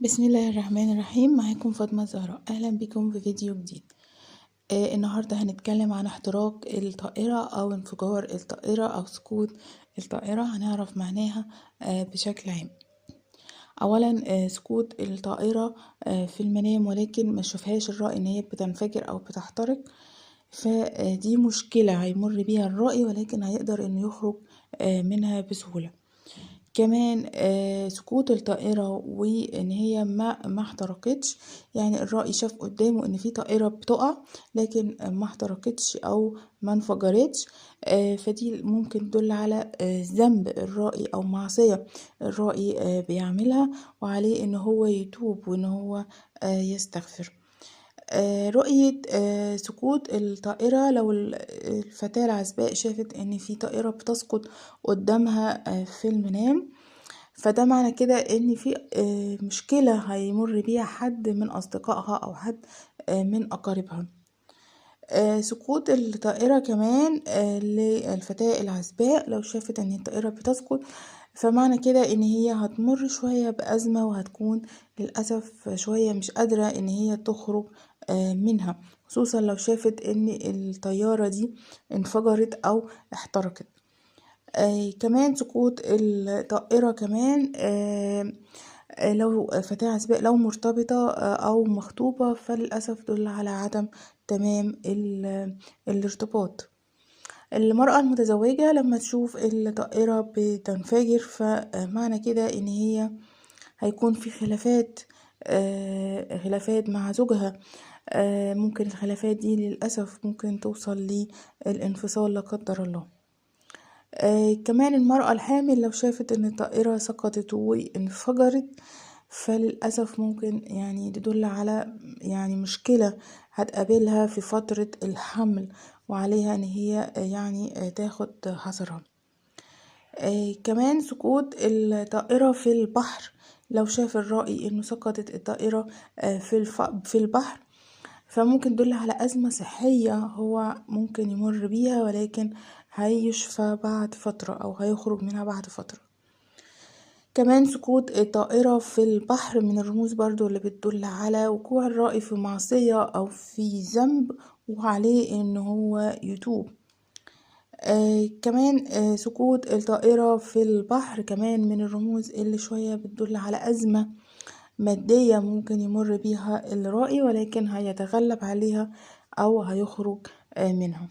بسم الله الرحمن الرحيم. معاكم فاطمة زهراء، أهلا بكم في فيديو جديد. النهاردة هنتكلم عن احتراق الطائرة أو انفجار الطائرة أو سقوط الطائرة. هنعرف معناها بشكل عام. أولا سقوط الطائرة في المنام ولكن ما شوفهاش الرائي إن هي بتنفجر أو بتحترق، فدي مشكلة هيمر بيها الرائي ولكن هيقدر إنه يخرج منها بسهولة. كمان سقوط الطائرة وإن هي ما احترقتش، يعني الرائي شاف قدامه إن في طائرة بتقع لكن ما احترقتش أو ما انفجرتش، فدي ممكن تدل على ذنب الرائي أو معصية الرائي بيعملها، وعليه إن هو يتوب وإن هو يستغفر. رؤية سقوط الطائرة، لو الفتاة العزباء شافت إن في طائرة بتسقط قدامها في المنام، فده معنى كده إن في مشكلة هيمر بيها حد من أصدقائها أو حد من أقاربها. سقوط الطائرة كمان للفتاة العزباء، لو شافت إن الطائرة بتسقط فمعنى كده إن هي هتمر شوية بأزمة، وهتكون للأسف شوية مش قادرة إن هي تخرج منها، خصوصا لو شافت إن الطيارة دي انفجرت أو احترقت. كمان سقوط الطائرة كمان لو فتاة عزباء لو مرتبطة أو مخطوبة، فللأسف دل على عدم تمام الارتباط. المرأة المتزوجة لما تشوف الطائرة بتنفجر فمعنى كده إن هي هيكون في خلافات مع زوجها. ممكن الخلافات دي للأسف ممكن توصل للانفصال لا قدر الله. كمان المرأة الحامل لو شافت ان الطائرة سقطت وانفجرت، فللأسف ممكن يعني تدل على يعني مشكلة هتقابلها في فترة الحمل، وعليها ان هي يعني تاخد حذرها. كمان سقوط الطائرة في البحر، لو شاف الرائي انه سقطت الطائرة في البحر، فممكن تدل على أزمة صحية هو ممكن يمر بيها، ولكن هيشفى بعد فترة أو هيخرج منها بعد فترة. كمان سقوط الطائرة في البحر من الرموز برضو اللي بتدل على وقوع الرائي في معصية أو في ذنب، وعليه إن هو يتوب. كمان سقوط الطائرة في البحر كمان من الرموز اللي شوية بتدل على أزمة مادية ممكن يمر بيها الرائي، ولكن هيتغلب عليها أو هيخرج منها.